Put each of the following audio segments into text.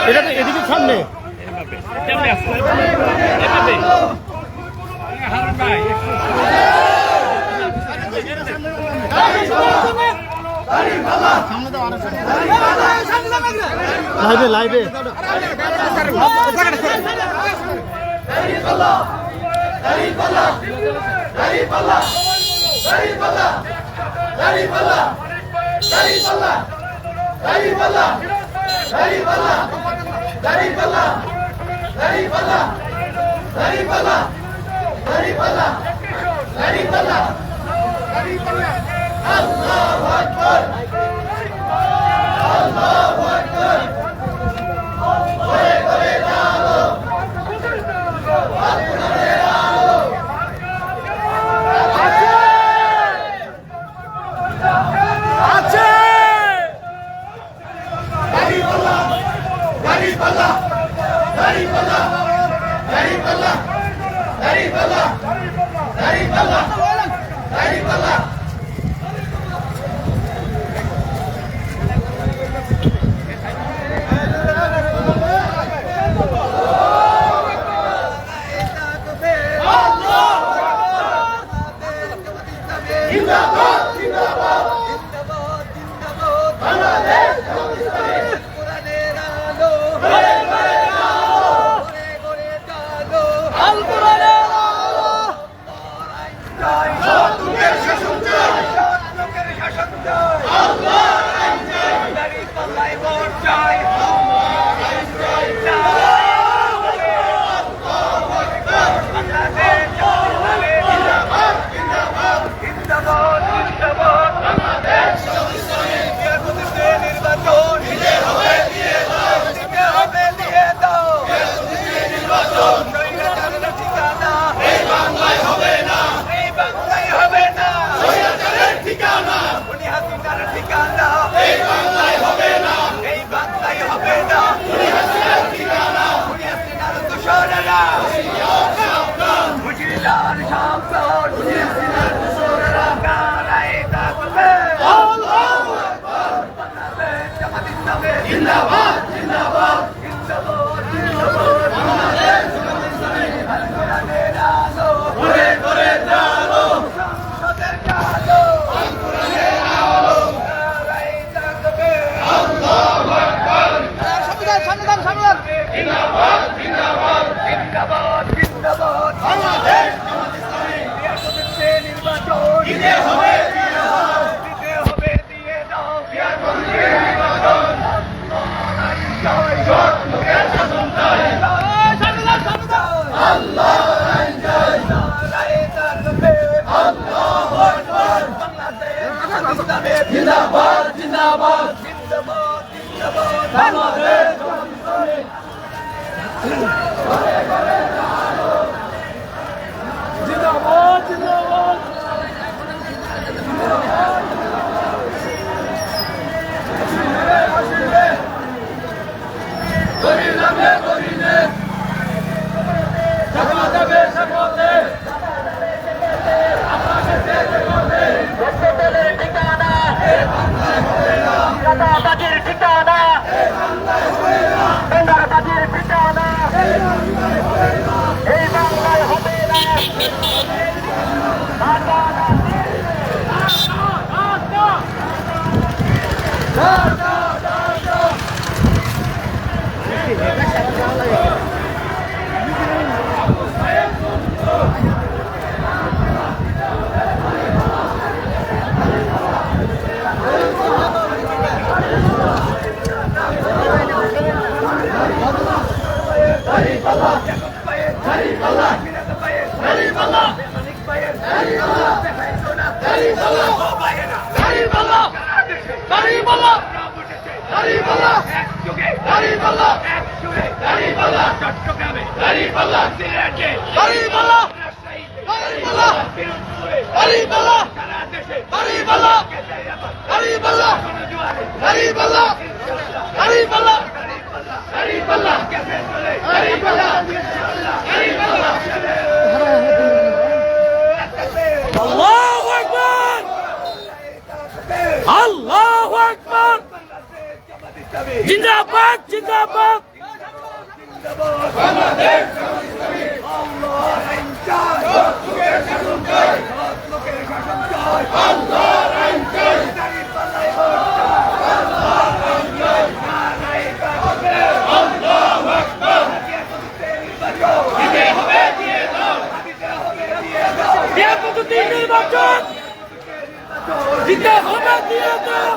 এটা তো এদিকে সামনে লাইভে লাইভে Hariballa জিন্দাবাদ জিন্দাবাদ বাংলাদেশ নির্বাচন দিতে হবে দিয়ে দাও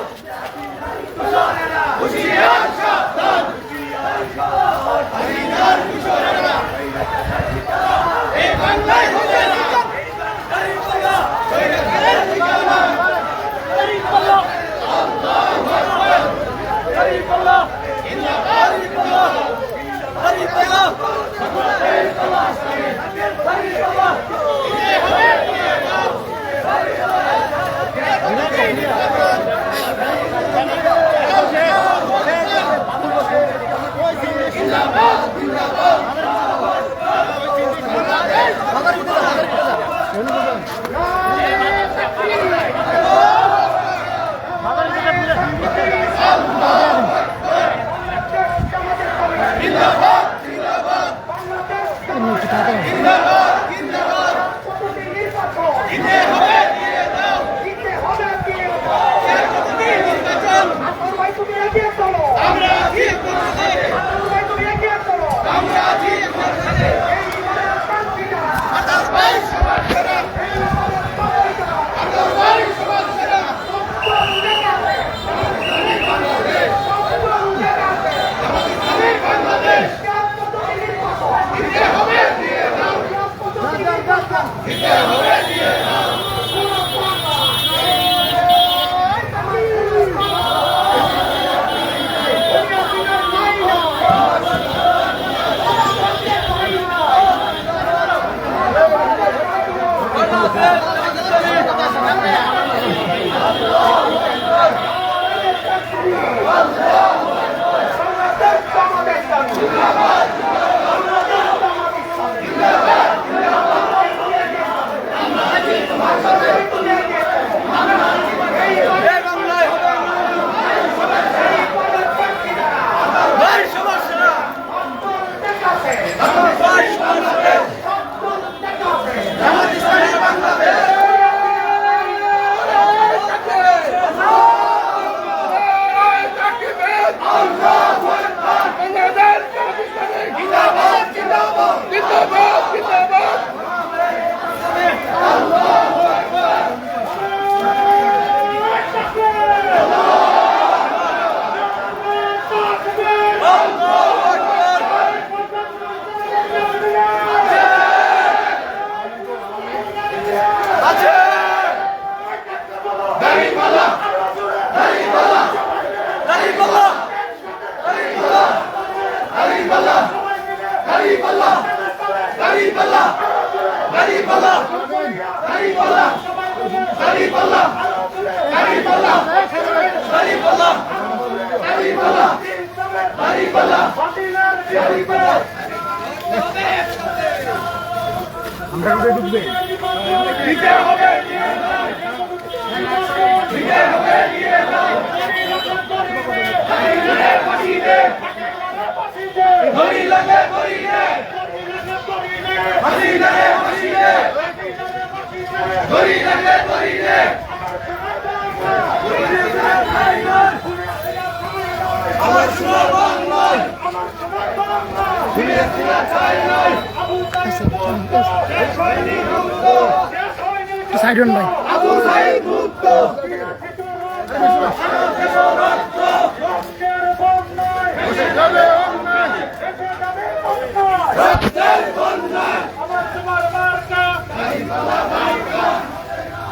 সাইডন ভাই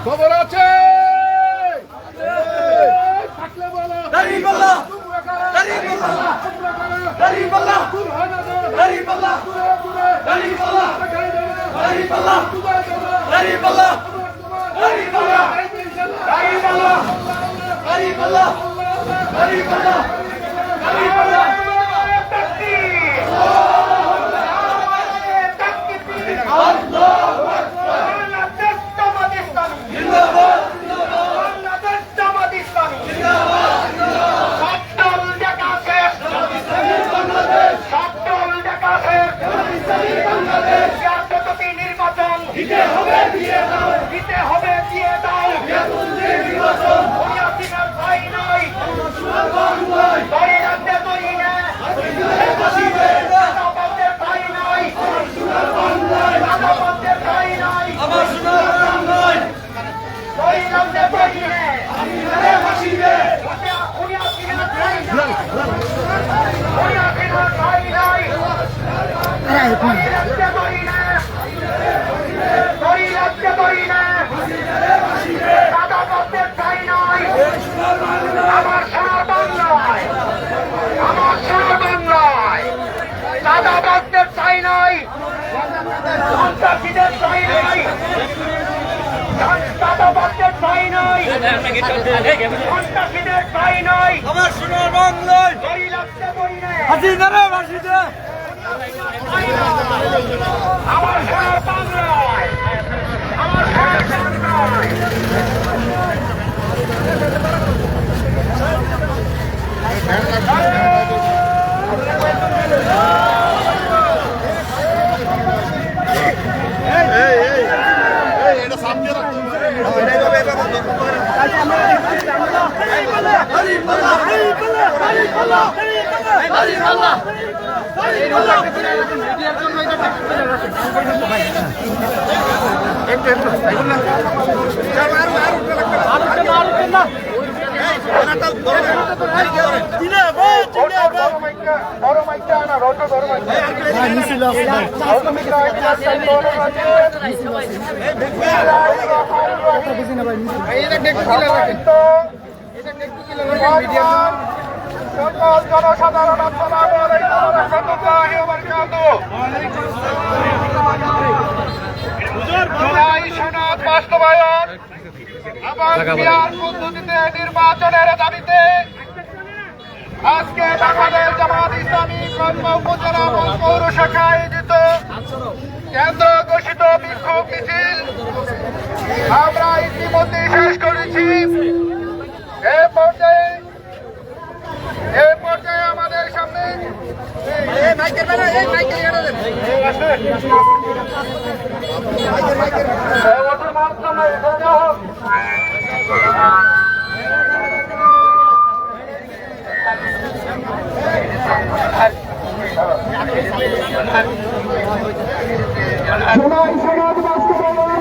খবর আছে সন্ত্রাসীদের ঠাঁই নয়, আমার সোনার বাংলায় বড়ি লাগছে বড়ি নেই। হাসিনা রে হাসিনা আমার সোনার বাংলায়, আমার সোনার বাংলায়। এটা সামনে রাখতে বড় মাইকটা না, রোটো বড় মাইকটা। মিছিল আছে ভাই। বুঝি না ভাই মিছিল। সকল জনসাধারণ আসসালামু আলাইকুম ওয়া রাহমাতুল্লাহি ওয়া বারাকাতুহু। জুলাই সনদ বাস্তবায়ন এবং পিআর পদ্ধতিতে নির্বাচনের দাবিতে আজকে বাংলাদেশ জামাত ইসলামী কসবা উপজেলা পৌর শাখা আয়োজিত কেন্দ্র ঘোষিত বিক্ষোভ মিছিল আমরা ইতিমধ্যে শেষ করেছি। এই পর্যায়ে আমাদের সামনে জুলাই সনদ বাস্তবায়ন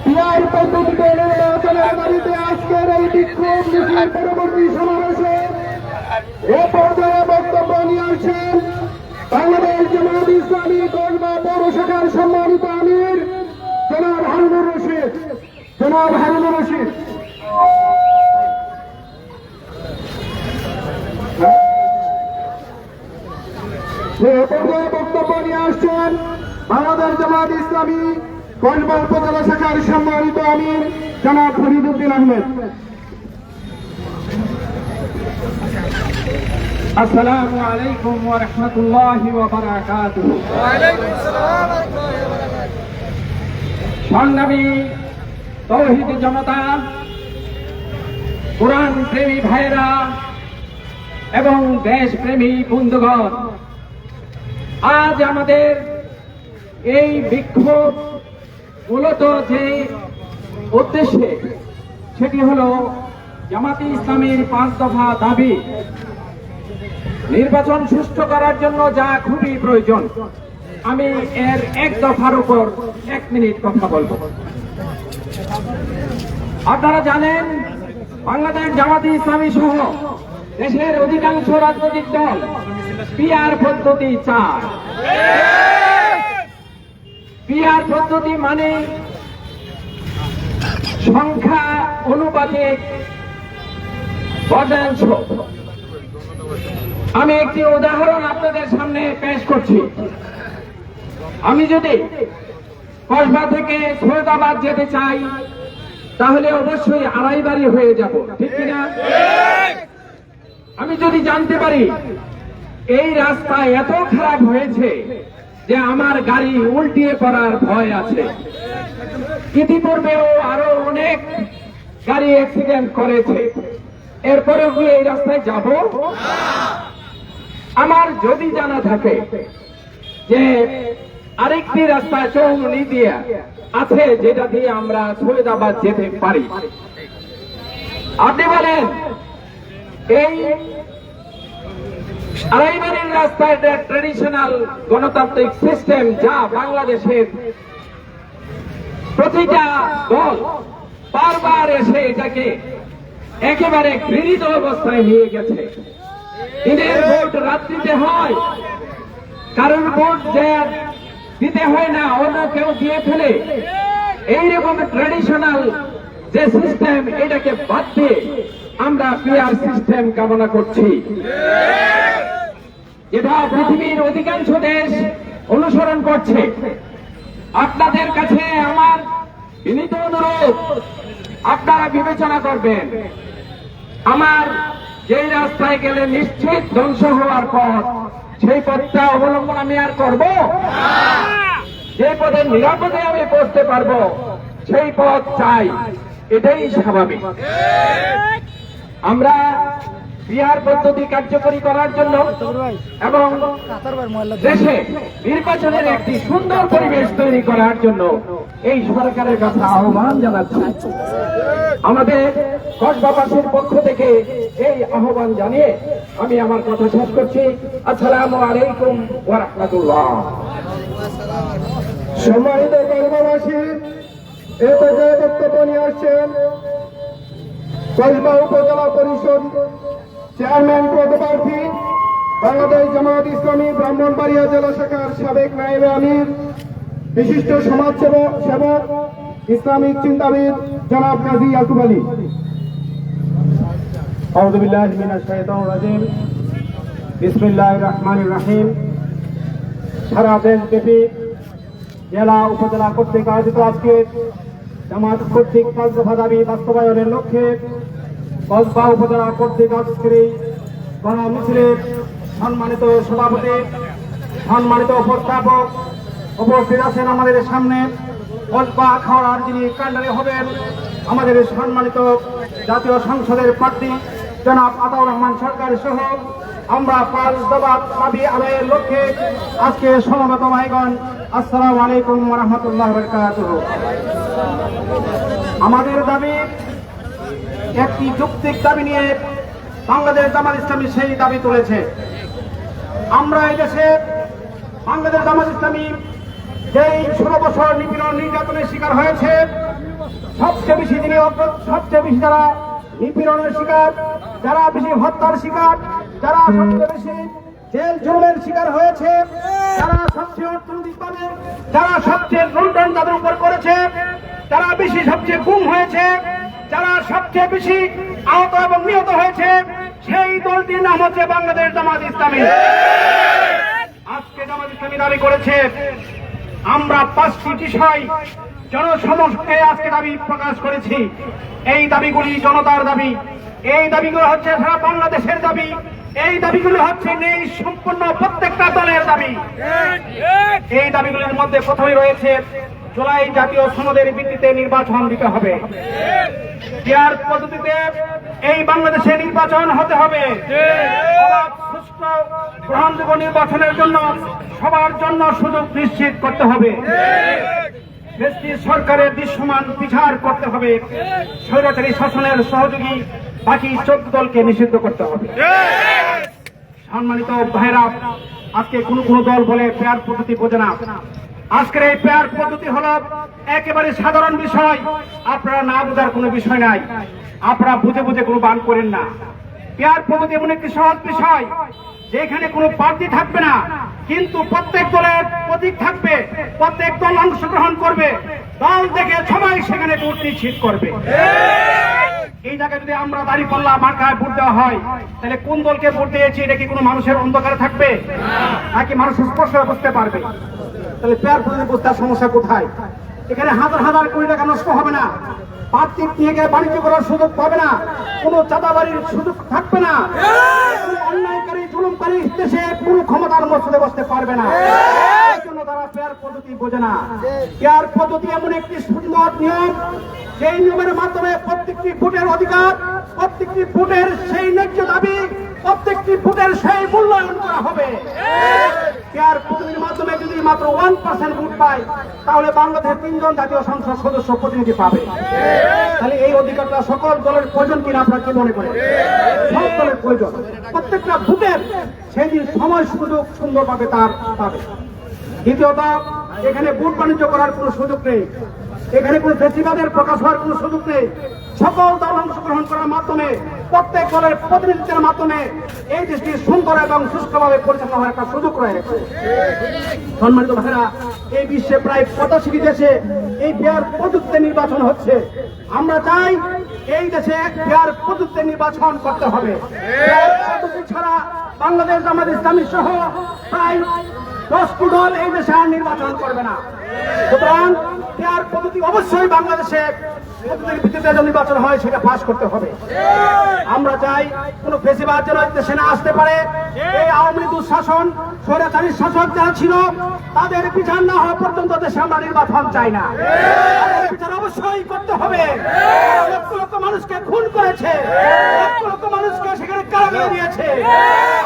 পিআর পদ্ধতিতে নির্বাচনের দাবিতে আজকের এই বিক্ষোভ মিছিল পরবর্তী সমাবেশে এ পর্যায়ে বক্তব্য নিয়ে আসছেন বাংলাদেশ জামাত ইসলামী কসবা পৌর শাখার সম্মানিত আমির জনাব হারুনুর রশিদ। জনাব হারুনুর রশিদ। এ পর্যায়ে বক্তব্য নিয়ে আসছেন বাংলাদেশ জামাত ইসলামী কসবা উপজেলা শাখার সম্মানিত আমির জনাব ফরিদউদ্দিন আহমেদ। আসসালামু আলাইকুম ওয়া রাহমাতুল্লাহি ওয়া বারাকাতুহু। সংগ্রামী তৌহিদ জনতা, কোরআন প্রেমী ভাইরা এবং দেশপ্রেমী বন্ধুগণ, আজ আমাদের এই বিক্ষোভ মূলত যে উদ্দেশ্যে, সেটি হল জামাতে ইসলামীর 5 দফা দাবি নির্বাচন সুষ্ঠু করার জন্য যা খুবই প্রয়োজন। আমি এর 1 দফার উপর 1 মিনিট কথা বলবো। আপনারা জানেন, বাংলাদেশ জামাতে ইসলামী সহ দেশের অধিকাংশ রাজনৈতিক দল পিআর পদ্ধতি চায়। পিআর পদ্ধতি মানে সংখ্যা অনুপাতিক ভোটাংশ। আমি একটি উদাহরণ আপনাদের সামনে পেশ করছি। আমি যদি কসবা থেকে সৈয়দাবাদ যেতে চাই, তাহলে অবশ্যই আড়াইবাড়ি হয়ে যাব, ঠিক কিনা? আমি যদি জানতে পারি এই রাস্তা এত খারাপ হয়েছে যে আমার গাড়ি উল্টিয়ে পড়ার ভয় আছে, ইতিপূর্বেও আরো অনেক গাড়ি অ্যাক্সিডেন্ট করেছে, এরপরেও কি এই রাস্তায় যাব? আমার যদি জানা থাকে যে আরেকটি রাস্তা চৌমুনি দিয়ে আছে যেটা দিয়ে আমরা সৈয়দাবাদ যেতে পারি, আপনি বলেন এই আড়াইবাড়ির রাস্তা এটা ট্রেডিশনাল গণতান্ত্রিক সিস্টেম, যা বাংলাদেশের প্রতিটা দল বারবার এসে এটাকে একেবারে ঘৃণিত অবস্থায় নিয়ে গেছে। দিনের ভোট রাত্রিতে হয়, কারণ ভোট যে দিতে হয় না, অন্য কেউ দিয়ে ফেলে। এইরকম ট্রেডিশনাল যে সিস্টেম, এটাকে বাদ দিয়ে আমরা পিআর সিস্টেম কামনা করছি, যেটা পৃথিবীর অধিকাংশ দেশ অনুসরণ করছে। আপনাদের কাছে আমার বিনীত অনুরোধ, আপনারা বিবেচনা করবেন আমার যেই রাস্তায় গেলে নিশ্চিত ধ্বংস হওয়ার পথ, সেই পথটা অবলম্বন আমি আর করব? যে পথে নিরাপদে আমি পৌঁছতে পারবো সেই পথ চাই, এটাই স্বাভাবিক। আমরা বিহার পদ্ধতি কার্যকরী করার জন্য এবং দেশে নির্বাচনের একটি সুন্দর পরিবেশ তৈরি করার জন্য এই সরকারের কাছে আহ্বান জানাচ্ছি। আমাদের কসবাবাসীর পক্ষ থেকে এই আহ্বান জানিয়ে আমি আমার কথা শেষ করছি। আসসালামু আলাইকুম ওয়া রাহমাতুল্লাহ। সম্মানিত কসবাবাসী, এ পর্যায়ে বক্তব্য নিয়ে আসছেন কসবা উপজেলা পরিষদ চেয়ারম্যান পদপ্রার্থী বাংলাদেশ জামায়াত ইসলামী ব্রাহ্মণবাড়িয়া জেলা শাখার সাবেক নায়েবে আমির, বিশিষ্ট সমাজসেবক ইসলামিক চিন্তাবিদ জনাব কাজী ইয়াকুব আলী। আউযু বিল্লাহি মিনাশ শাইতানির রাজিম। বিসমিল্লাহির রহমানির রহিম। সারা দেশব্যাপী জেলা উপজেলা কর্তৃক আয়োজিত আজকে জামায়াত কর্তৃক 5 দফা দাবি বাস্তবায়নের লক্ষ্যে কসবা উপজেলা কর্তৃক আজকের এই গণমিছিলের সম্মানিত সভাপতি, সম্মানিত উপস্থাপক উপস্থিত আছেন আমাদের সামনে। কসবা আখাউড়ার যিনি কাণ্ডারি হবেন আমাদের সম্মানিত জাতীয় সংসদের প্রার্থী জনাব আতাউর রহমান সরকার সহ আমরা 5 দফা দাবি আদায়ের লক্ষ্যে আজকে সমবেত ভাইগণ, আসসালামু আলাইকুম ওয়া রাহমাতুল্লাহি ওয়া বারাকাতুহু। আমাদের দাবি একটি যৌক্তিক দাবি নিয়ে বাংলাদেশ জামাত ইসলামী সেই দাবি তুলেছে। আমরা এই দেশে বাংলাদেশ জামাত ইসলামী যেই 16 বছর নিপীড়ন নির্যাতনের শিকার হয়েছে, সবচেয়ে বেশি যারা নিপীড়নের শিকার, যারা বেশি হত্যার শিকার, যারা সবচেয়ে বেশি জেল জুলুমের শিকার হয়েছে, যারা সবচেয়ে অর্থনৈতিকভাবে, যারা সবচেয়ে লুণ্ঠন তাদের উপর করেছে, যারা সবচেয়ে গুম হয়েছে, যারা সবচেয়ে বেশি আহত এবং নিহত হয়েছে, সেই দলটির নাম হচ্ছে বাংলাদেশ জামাত ইসলামী। আজকে জামাত ইসলামী দাবি করেছে আমরা 5টি বিষয় জনসমক্ষে আজকে দাবি প্রকাশ করেছি। এই দাবিগুলি জনতার দাবি, এই দাবিগুলো হচ্ছে সারা বাংলাদেশের দাবি, এই দাবিগুলি হচ্ছে নেই সম্পূর্ণ প্রত্যেকটা দলের দাবি। এই দাবিগুলির মধ্যে প্রথমে রয়েছে জুলাই জাতীয় সনদের ভিত্তিতে নির্বাচন দিতে হবে। বিহার পদ্ধতিতে এই বাংলাদেশে নির্বাচন হতে হবে। সুষ্ঠু গ্রহণযোগ্য নির্বাচনের জন্য সবার জন্য সুযোগ নিশ্চিত করতে হবে। দেশটির সরকারের দৃশ্যমান বিচার করতে হবে। স্বৈরাচারী শাসনের সহযোগী বাকি 14 দলকে নিষিদ্ধ করতে হবে। সম্মানিত ভাইরা, আজকে কোন দল বলে পেয়ার পদ্ধতি বোঝে না। আজকের এই পেয়ার পদ্ধতি হলো একেবারে সাধারণ বিষয়, আপনারা না বোঝার কোনো বিষয় নাই, আপনারা বুঝে বুঝে কোনো বান করেন না। পেয়ার পদ্ধতি এমন একটি সহজ বিষয় যেখানে কোনো প্রার্থী থাকবে না, কিন্তু প্রত্যেক দলের প্রতীক থাকবে, প্রত্যেক দল অংশগ্রহণ করবে, দল থেকে সবাই সেখানে ভোট নিশ্চিত করবে। এই জায়গায় যদি আমরা দাঁড়িপাল্লা মার্কায় ভোট দেওয়া হয়, তাহলে কোন দলকে ভোট দিয়েছি এটা কি কোনো মানুষের অন্ধকারে থাকবে, নাকি মানুষ স্পষ্ট বুঝতে পারবে? তাহলে পেয়ার পদ্ধতি বুঝতে সমস্যা কোথায়? এখানে হাজার হাজার কোটি টাকা নষ্ট হবে না, প্রার্থী নিয়ে গিয়ে বাণিজ্য করার সুযোগ পাবে না, কোনো চাঁদাবাড়ির সুযোগ থাকবে না, অন্যায়কারী জুলুমকারী দেশে কোনো ক্ষমতার মসজিদে বসতে পারবে না। এই জন্য তারা পেয়ার পদ্ধতি বোঝে না। পেয়ার পদ্ধতি এমন একটি সুন্দর নিয়ম, সেই নিয়মের মাধ্যমে প্রত্যেকটি ভোটের অধিকার, প্রত্যেকটি ভোটের সেই ন্যায্য দাবি, প্রত্যেকটি ভোটের সেই মূল্যায়ন করা হবে। পেয়ার পদ্ধতির মাধ্যমে যদি মাত্র 1% ভোট পায়, তাহলে বাংলাদেশের 3 জন জাতীয় সংসদ সদস্য প্রতিনিধি পাবে। তাহলে এই অধিকারটা সকল দলের প্রয়োজন কিনা আপনারা কি মনে করেন? সব দলের প্রয়োজন। প্রত্যেকটা ভোটের সেই দিন সময় সুযোগ সুন্দরভাবে তার পাবে। দ্বিতীয়ত, এখানে ভোট বাণিজ্য করার কোনো সুযোগ নেই, এখানে কোনো ফেসিবাদের প্রকাশ হওয়ার কোনো সুযোগ নেই। সকল দল অংশগ্রহণ করার মাধ্যমে, প্রত্যেক দলের প্রতিনিধিত্বের মাধ্যমে এই দেশটি সুন্দর এবং সুষ্ঠুভাবে পরিচালনা হওয়ার একটা সুযোগ রয়েছে। সম্মানিত ভাইরা, এই বিশ্বে প্রায় 85টি দেশে এই পেয়ার পদ্ধতিতে নির্বাচন হচ্ছে। আমরা চাই এই দেশে পেয়ার পদ্ধতিতে নির্বাচন করতে হবে। পেয়ার পদ্ধতি ছাড়া বাংলাদেশ জামাত ইসলামী সহ প্রায় 10টি দল এই দেশে আর নির্বাচন করবে না। সুতরাং পেয়ার পদ্ধতি অবশ্যই বাংলাদেশে পদ্ধতির ভিত্তিতে যে নির্বাচন হয় সেটা পাস করতে হবে। আমরা চাই কোন ফেসিবাদ যেন দেশে না আসতে পারে। এই আওয়ামী লীগ দুঃশাসন স্বৈরাচারী শাসক যারা ছিল তাদের বিচার না হওয়া পর্যন্ত দেশে আমরা নির্বাচন চাই না। তাদের বিচার অবশ্যই করতে হবে। লক্ষ লক্ষ মানুষকে খুন করেছে, লক্ষ লক্ষ মানুষকে সেখানে কারাগারে দিয়েছে,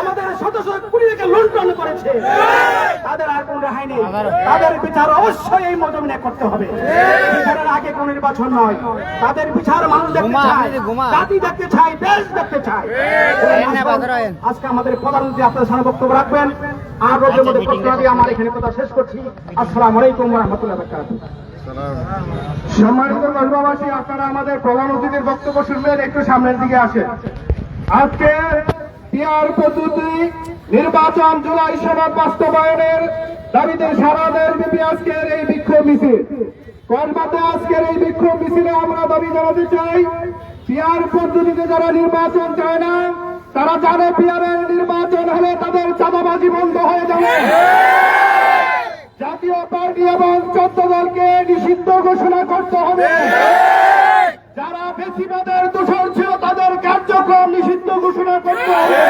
আমাদের শত শত কুড়িকে লুণ্ঠন করেছে। তাদের আর কোন রেহাই নেই। তাদের বিচার অবশ্যই এই মজমিনে করতে হবে। বিচারের আগে কোন নির্বাচন নয়। তাদের বিচার মানুষ দেখতে চায়, জাতি দেখতে চায়, দেশ দেখতে চায়। আজকে আমাদের প্রধানমন্ত্রী আপনাদের সামনে বক্তব্য রাখবেন। আর রোজের মধ্যে প্রশ্ন দিয়ে আমার এখানে কথা শেষ করছি। আসসালামু আলাইকুম ওয়া রাহমাতুল্লাহি ওয়া বারাকাতুহু। সম্মানিত কসবাবাসী, আপনারা আমাদের প্রধান অতিথির বক্তব্য শুনবেন, একটু সামনের দিকে আসেন। আজকে পিআর পদ্ধতি নির্বাচন জুলাই সনদ বাস্তবায়নের দাবিতে সারা দেশব্যাপী আজকের এই বিক্ষোভ মিছিল। কসবাতে আজকের এই বিক্ষোভ মিছিলে আমরা দাবি জানাতে চাই, পিআর পদ্ধতিতে যারা নির্বাচন চায় না তারা জানে পিআরের নির্বাচন হলে তাদের চাঁদাবাজি বন্ধ হয়ে যাবে। জাতীয় পার্টি এবং 14 দলকে নিষিদ্ধ ঘোষণা করতে হবে। যারা বেশিবাদের দোষর ছিল তাদের কার্যক্রম নিষিদ্ধ ঘোষণা করতে হবে।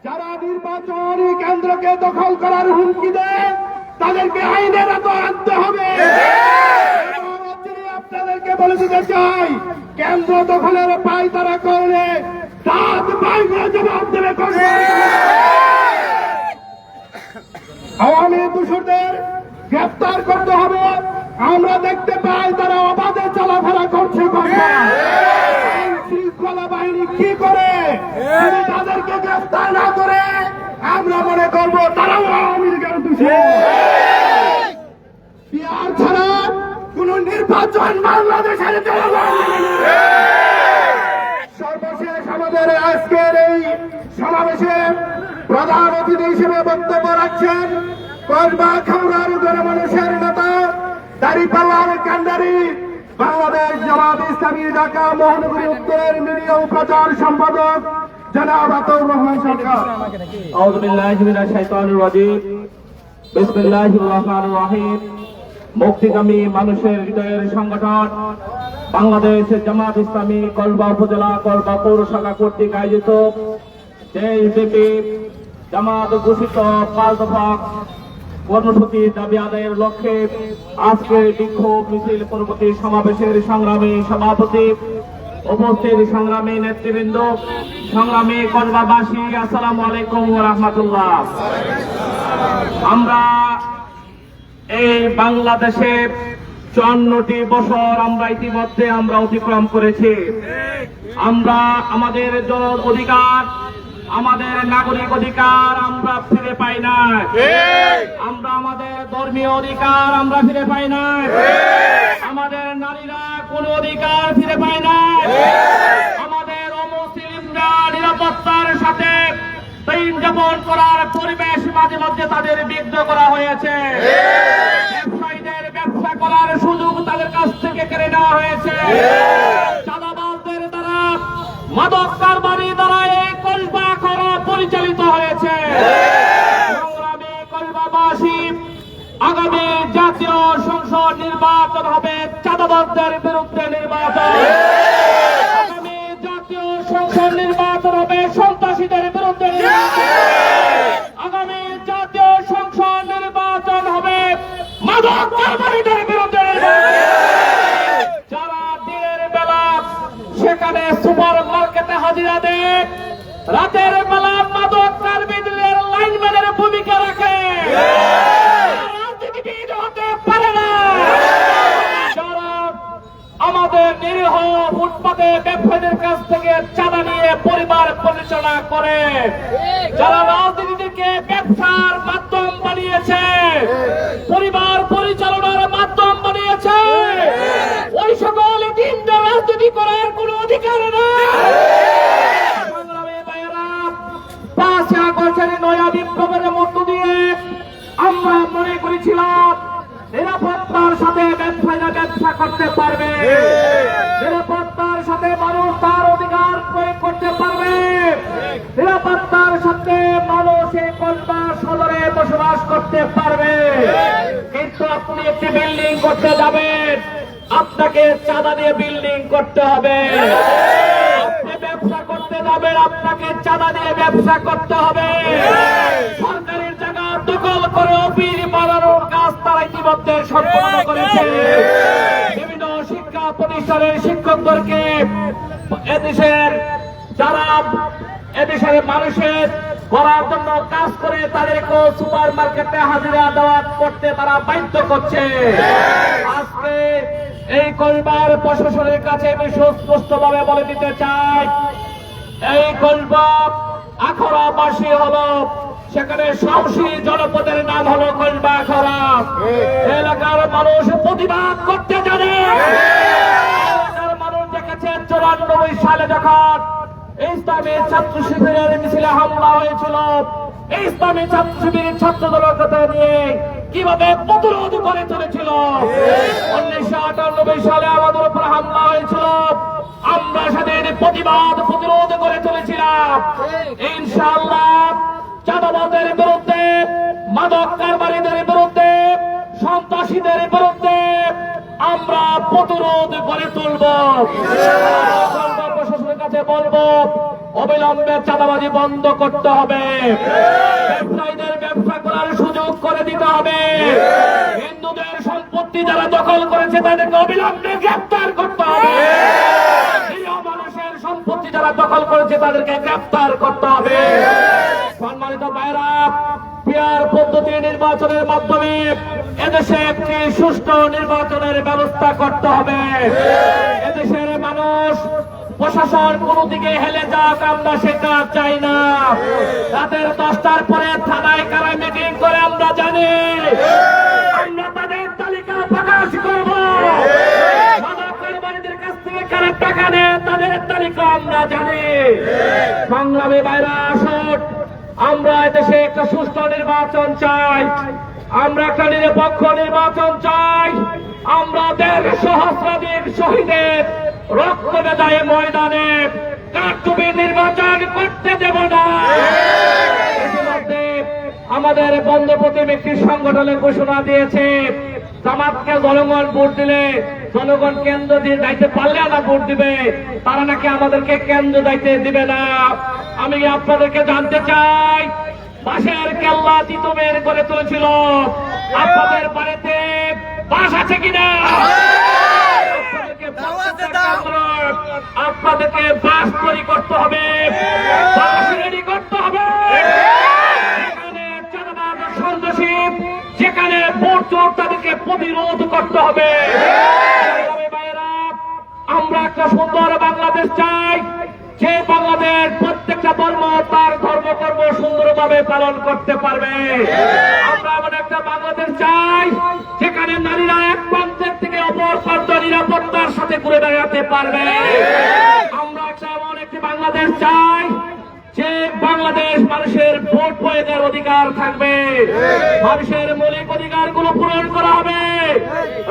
যারা নির্বাচনী কেন্দ্রকে দখল করার হুমকি দেয় তাদেরকে আইনের আওতায় আনতে হবে। আপনাদেরকে বলে দিতে চাই, কেন্দ্র দখলের পাই তারা করলে দাঁত পাই করে জবাব দেবে। আওয়ামী দোষরদের গ্রেফতার করতে হবে। আমরা দেখতে পাই তারা অবাধে চলাফেরা করছে। আইন শৃঙ্খলা বাহিনী কি করে যদি তাদেরকে গ্রেফতার না করে আমরা মনে করব তারাও আওয়ামী লীগের দোষর। পিআর ছাড়া কোন নির্বাচন বাংলাদেশের জনগণ মেনে নেবে। সর্বশেষ আমাদের আজকের এই সমাবেশে প্রধান অতিথি হিসেবে বক্তব্য রাখছেন কসবা খাউড়ার গণমানুষের নেতা দাঁড়িপাল্লার কান্ডারি, বাংলাদেশ জামাত ইসলামী ঢাকা মহানগরী উত্তরের মিডিয়া ও প্রচার সম্পাদক জনাব আতাউর রহমান সরকার। আউযু বিল্লাহি মিনাশ শাইতানির রাজীম। বিসমিল্লাহির রহমানির রহিম। মুক্তিকামী মানুষের হৃদয়ের সংগঠন বাংলাদেশ জামাত ইসলামী কসবা উপজেলা কসবা পৌরসভা কর্তৃক আয়োজিত দেশব্যাপী জামাত ঘোষিত 5 দফা কর্মসূচি দাবি আদায়ের লক্ষ্যে আজকের বিক্ষোভ মিছিল পরবর্তী সমাবেশের সংগ্রামী সভাপতি, উপস্থিত সংগ্রামী নেতৃবৃন্দ, সংগ্রামী কসবাবাসী, আসসালামু আলাইকুম ওয়া রাহমাতুল্লাহ। আমরা এই বাংলাদেশে 54টি বছর আমরা ইতিমধ্যে অতিক্রম করেছি। আমরা আমাদের জন অধিকার, আমাদের নাগরিক অধিকার আমরা ফিরে পাই না। আমরা আমাদের ধর্মীয় অধিকার আমরা ফিরে পাই না। আমাদের নারীরা কোন অধিকার ফিরে পায় না। আমাদের অমুসলিমরা নিরাপত্তার সাথে দিন যাপন করার পরিবেশ মাঝে মধ্যে তাদের বিঘ্ন করা হয়েছে। ব্যবসায়ীদের ব্যবসা করার সুযোগ তাদের কাছ থেকে কেড়ে নেওয়া হয়েছে। চাঁদাবাজদের দ্বারা, মাদক কারবারি দ্বারা এই কসবা খরা পরিচালিত হয়েছে। সংগ্রামী কসবাবাসী, আগামী জাতীয় সংসদ নির্বাচন হবে চাঁদাবাজদের বিরুদ্ধে নির্বাচন। আগামী জাতীয় সংসদ নির্বাচন হবে সন্ত্রাসীদের বিরুদ্ধে নির্বাচন। আগামী জাতীয় সংসদ নির্বাচন হবে মাদক কারবারিদের বিরুদ্ধে নির্বাচন। যারা দিনের বেলা সেখানে সুপার মার্কেটে হাজিরা দেয়, রাতের বেলা মাদক কারবারিদের লাইনম্যানের ভূমিকা রাখে, রাজনীতিবিদ হতে পারে না। যারা আমাদের নিরীহ ফুটপাতে ব্যবসায়ীদের কাছ থেকে চাঁদা নিয়ে পরিবার পরিচালনা করে, যারা রাজনীতিকে ব্যবসার মাধ্যম বানিয়েছে, পরিবার পরিচালনার মাধ্যম বানিয়েছে, ওই সকল এতিমদের রাজনীতি করার কোনো অধিকার নেই। সংগ্রামী ভাইয়েরা, 5 আগস্টের নয়া বিপ্লবের মধ্য দিয়ে আমরা মনে করেছিলাম নিরাপত্তার সাথে ব্যবসায়ীরা ব্যবসা করতে পারবে, নিরাপত্তার সাথে মানুষ তার অধিকার প্রয়োগ করতে পারবে, নিরাপত্তার সাথে মানুষ এই কসবা সদরে বসবাস করতে পারবে, কিন্তু আপনি একটি বিল্ডিং করতে যাবেন, আপনাকে চাঁদা দিয়ে বিল্ডিং করতে হবে। আপনি ব্যবসা করতে যাবেন, আপনাকে চাঁদা দিয়ে ব্যবসা করতে হবে। সরকারের জায়গা দখল করে অফিস বানানোর কাজ তারা ইতিমধ্যে সম্পন্ন করেছে। বিভিন্ন শিক্ষা প্রতিষ্ঠানের শিক্ষকদেরকে এদেশের মানুষের করার জন্য কাজ করে তাদেরকে সুপার মার্কেটে হাজিরা দেওয়া করতে তারা বাধ্য করছে। আজকে এই কলবার প্রশাসনের কাছে আমি সুস্পষ্ট ভাবে বলে দিতে চাই, এই কলবা আখড়াবাসী হলো, সেখানে সাহসী জনপদের নাম হলো কলবা আখড়া। এলাকার মানুষ প্রতিবাদ করতে জানে। এলাকার মানুষ দেখেছে 94 সালে যখন ইসলামী ছাত্র শিবিরের মিছিলে হামলা হয়েছিল, ইসলামী ছাত্র শিবিরের ছাত্র দলকে নিয়ে কিভাবে প্রতিরোধ করে চলেছিল। 1998 সালে আমাদের উপর হামলা হয়েছিল, আমরা সেদিন প্রতিরোধ করে চলেছিলাম। ইনশাআল্লাহ চাঁদাবাজের বিরুদ্ধে, মাদক কারবারিদের বিরুদ্ধে, সন্ত্রাসীদের বিরুদ্ধে আমরা প্রতিরোধ করে তুলব। প্রশাসনের কাছে বলবো, অবিলম্বে চাঁদাবাজি বন্ধ করতে হবে, ব্যবসায়ীদের ব্যবসা করার সুযোগ করে দিতে হবে, হিন্দুদের সম্পত্তি যারা দখল করেছে তাদেরকে অবিলম্বে গ্রেফতার করতে হবে, নিরীহ মানুষের সম্পত্তি যারা দখল করেছে তাদেরকে গ্রেফতার করতে হবে। সম্মানিত ভাইরা, পিয়ার পদ্ধতি নির্বাচনের মাধ্যমে এদেশে একটি সুষ্ঠু নির্বাচনের ব্যবস্থা করতে হবে। এদেশের মানুষ, প্রশাসন কোন দিকে হেলে যাক আমরা সেটা চাই না। রাতের 10টার পরে থানায় কারা মিটিং করে আমরা জানি, আমরা তাদের তালিকা প্রকাশ করব। মাদক কারবারিদের কাছ থেকে কারা টাকা নেয় তাদের তালিকা আমরা জানি। সংগ্রামী ভাইরা, আসুন, আমরা এদেশে একটা সুষ্ঠু নির্বাচন চাই, আমরা একটা নিরপেক্ষ নির্বাচন চাই। আমরা 1.5 সহস্রাধিক শহীদের রক্ত বেদায় ময়দানে কারচুপি নির্বাচন করতে দেব না। ইতিমধ্যে আমাদের বন্ধপ্রতিম একটি সংগঠনের ঘোষণা দিয়েছে, জামাতকে জনগণ ভোট দিলে জনগণ কেন্দ্র দিয়ে যাইতে পারলে না ভোট দিবে, তারা নাকি আমাদেরকে কেন্দ্র যাইতে দিবে না। আমি আপনাদেরকে জানতে চাই, বাঁশের কেল্লা তিতুমের করে তুলেছিল, আপনাদের বাড়িতে বাঁশ আছে কিনা? আপনাদেরকে বাঁশ তৈরি করতে হবে, বাঁশ রেডি করতে হবে। যেখানে চাঁদাবাজ সন্ত্রাসী, যেখানে ভোট চোর, তাদেরকে প্রতিরোধ করতে হবে। আমরা একটা সুন্দর বাংলাদেশ চাই, যে বাংলাদেশ প্রত্যেকটা ধর্ম তার ধর্মকর্ম সুন্দরভাবে পালন করতে পারবে। আমরা এমন একটা বাংলাদেশ চাই যেখানে নারীরা এক প্রান্তের থেকে অপর প্রান্ত নিরাপত্তার সাথে ঘুরে বেড়াতে পারবে। আমরা একটা এমন একটি বাংলাদেশ চাই যে বাংলাদেশ মানুষের ভোট প্রয়োগের অধিকার থাকবে, মানুষের মৌলিক অধিকার গুলো পূরণ করা হবে।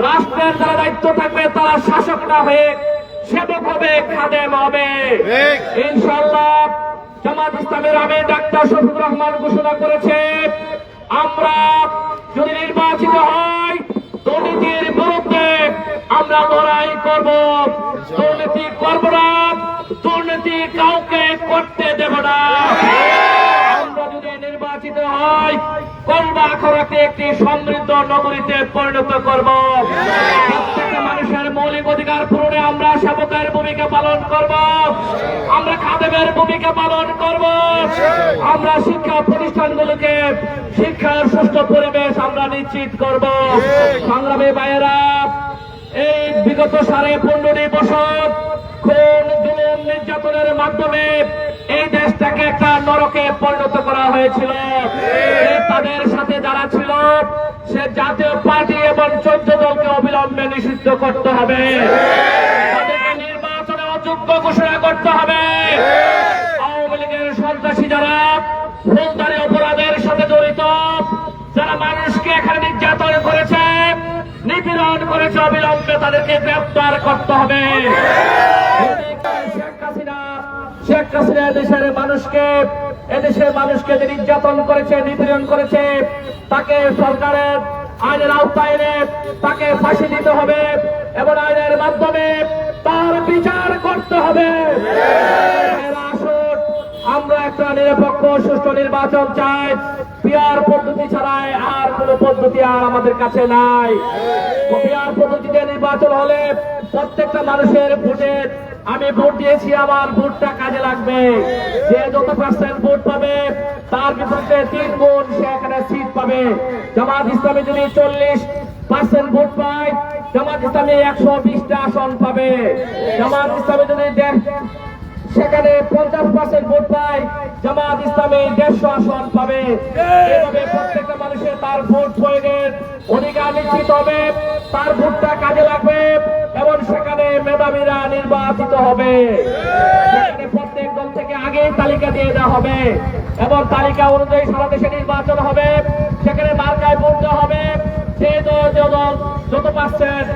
রাষ্ট্রের যারা দায়িত্ব থাকবে তারা শাসক না হয়ে সেবক হবে, খাদেম হবে। ইনশাআল্লাহ জামাত ইসলামের আমির ডাক্তার শফিকুর রহমান ঘোষণা করেছে, আমরা যদি নির্বাচিত হই দুর্নীতির বিরুদ্ধে আমরা লড়াই করব, দুর্নীতি করব না, দুর্নীতি কাউকে করতে দেব না। আমরা যদি নির্বাচিত হই কলবা আখড়াকে একটি সমৃদ্ধ নগরীতে পরিণত করব। প্রত্যেকটা মানুষের মৌলিক অধিকার পূরণে আমরা সেবকের ভূমিকা পালন করব, আমরা খাদেমের ভূমিকা পালন করব, আমরা শিক্ষা প্রতিষ্ঠানগুলোকে শিক্ষার সুষ্ঠু পরিবেশ আমরা নিশ্চিত করব। সংগ্রামী ভাইয়েরা, এই বিগত 15.5 বছর খুন, জুলুম, নির্যাতনের মাধ্যমে এই দেশটাকে একটা নরকে পরিণত করা হয়েছিল। তাদের সাথে যারা ছিল সে জাতীয় পার্টি এবং 14 দলকে অবিলম্বে নিষিদ্ধ করতে হবে, তাদেরকে নির্বাচনে অযোগ্য ঘোষণা করতে হবে। আওয়ামী লীগের সন্ত্রাসী যারা ফৌজদারি অপরাধের সাথে জড়িত, যারা মানুষকে এখানে নির্যাতন করেছে, নিপীড়ন করেছে, অবিলম্বে তাদেরকে গ্রেফতার করতে হবে। শেখ হাসিনা দেশের মানুষকে এদেশের মানুষকে যে নির্যাতন করেছে, নিপীড়ন করেছে, তাকে সরকারের আইনের আওতায় এনে তাকে ফাঁসি দিতে হবে এবং আইনের মাধ্যমে তার বিচার করতে হবে। আসুন, আমরা একটা নিরপেক্ষ সুষ্ঠু নির্বাচন চাই। পিয়ার পদ্ধতি ছাড়াই আর কোন পদ্ধতি আর আমাদের কাছে নাই। পিয়ার পদ্ধতিতে নির্বাচন হলে প্রত্যেকটা মানুষের ভোটের, আমি ভোট দিয়েছি, আমার ভোটটা কাজে লাগবে। যে যত পার্সেন্ট ভোট পাবে তার বিপক্ষে 3 গুণ সে এখানে সিট পাবে। জামাত ইসলামী যদি 40% ভোট পায়, জামাত ইসলামী 120টা আসন পাবে। জামাত ইসলামী যদি সেখানে 50% ভোট পায়, জামাত ইসলামী 150 আসন পাবে। এভাবে প্রত্যেকটা মানুষের তার ভোট প্রয়োগের অধিকার নিশ্চিত হবে, তার ভোটটা কাজে লাগবে এবং সেখানে মেধাবীরা নির্বাচিত হবে। সেখানে প্রত্যেক দল থেকে আগে তালিকা দিয়ে দেওয়া হবে এবং তালিকা অনুযায়ী সারা দেশে নির্বাচন হবে। সেখানে মার্কায় ভোট দেওয়া হবে। যে দল যত পার্সেন্ট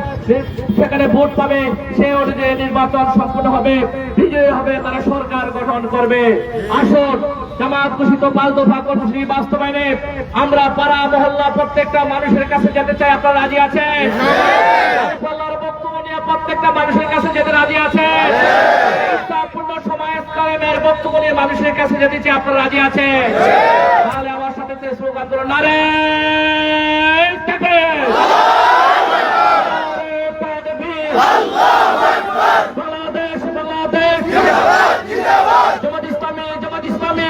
সেখানে ভোট পাবে সে অনুযায়ী নির্বাচন সম্পন্ন হবে, বিজয়ী হবে, তারা সরকার গঠন করবে। আসুন, জামাত ঘোষিত 5 দফা কর্মসূচি বাস্তবায়নে আমরা পাড়া মহল্লা প্রত্যেকটা মানুষের কাছে যেতে চাই। আপনারা রাজি আছেন? আল্লাহর বক্তব্য নিয়ে প্রত্যেকটা মানুষের কাছে যেতে রাজি আছেন? পূর্ণ সমাজ কায়েমের বক্তব্য নিয়ে মানুষের কাছে যেতে চাই। আপনারা রাজি আছেন? তাহলে আমার সাথে স্লোগান করুন, নারে তাকবীর, বাংলাদেশ বাংলাদেশ, জামাত ইসলামী জামাত ইসলামী,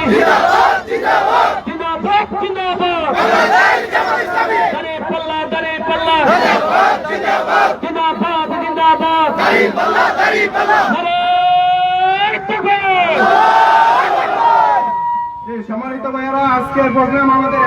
জিন্দাবাদ জিন্দাবাদ, দাঁড়িয়ে পাল্লা দাঁড়িয়ে পাল্লা, জিন্দাবাদ জিন্দাবাদ, নারে তাকবীর। সম্মানিত ভাইয়েরা, আজকের প্রোগ্রাম আমাদের